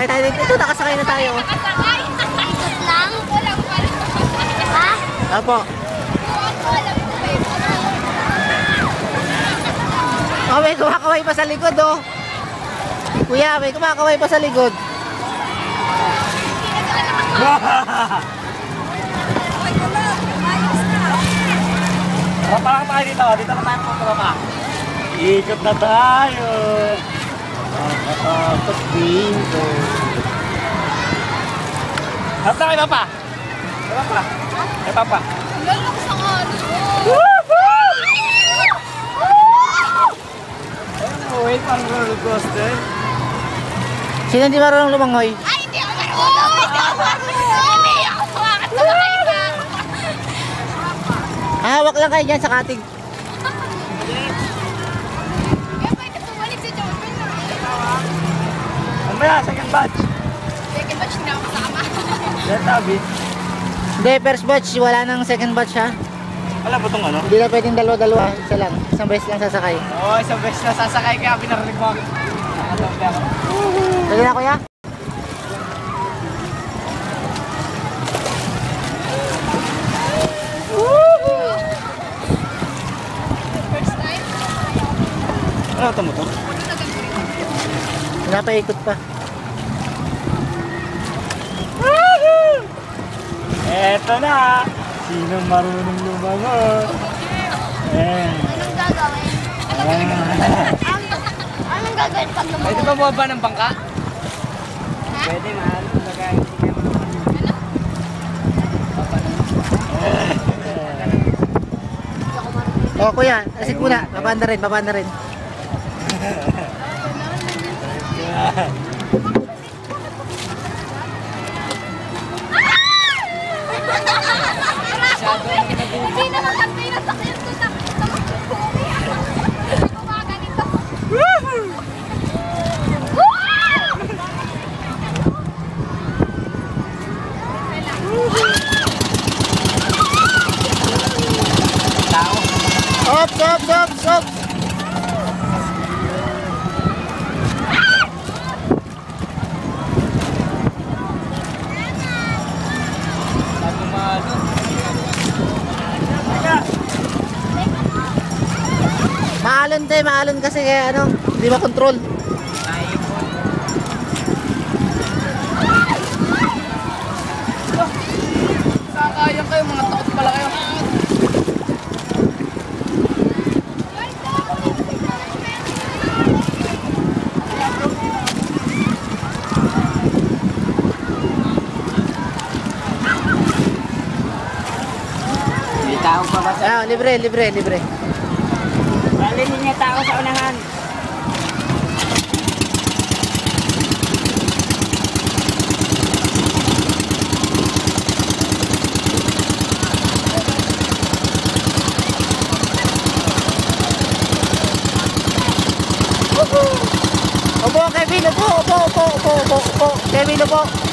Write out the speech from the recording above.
Kaya tayo dito, nakasakay na tayo. Nakasakay? Ikot lang? Walang pala. Ha? Apo. Oh, may kumakaway pa sa likod, oh. Kuya, may kumakaway pa sa likod. Tropa lang tayo dito. Dito na tayo po, tropa. Ikot na tayo. Tapos bingo. Harap na kayo, papa. Harap pa. Kay papa. Lalak sa ano. Wait, pang roller coaster. Sino hindi marunong lumangoy? Ay, hindi ako marunong! Hindi ako marunong! Hindi ako sumakat sa bahay ka! Hawak lang kayo dyan sa katig. Kaya pwede tumalik si Jordan na. Ano ba yan? Second batch. Second batch na ako kasama. Yan sabi. Hindi, first batch. Wala nang second batch, ha? Wala ba itong ano? Hindi na pwedeng dalawa-dalawa. Isa lang. Isang beses lang sasakay. Oo, isang beses na sasakay kaya pinarinig mo. Nakatabi ako. Sige na, kuya. First time? Ano ito mo to? Pinapaikot pa. Eto na! Sino marunong lumangoy? Anong gagawin? Anong gagawin pag lumakas? Pwede ba bumaba ng bangka? Ha? Pwede, mahal. Oh, kuya. Asit muna. Babanda rin, babanda rin. Hindi naman kami nasakyan ko na. Gumaganito. Op, op, op, op. Maalon tayo, maalon kasi kaya ano, hindi makontrol. Sakayang kayo, mga takot pala kayo. May tao pa ba Ah, libre, libre, libre. Bali niya tao sa unahan. Opo, Kevin, opo, opo, opo, opo, opo, opo, Kevin, opo.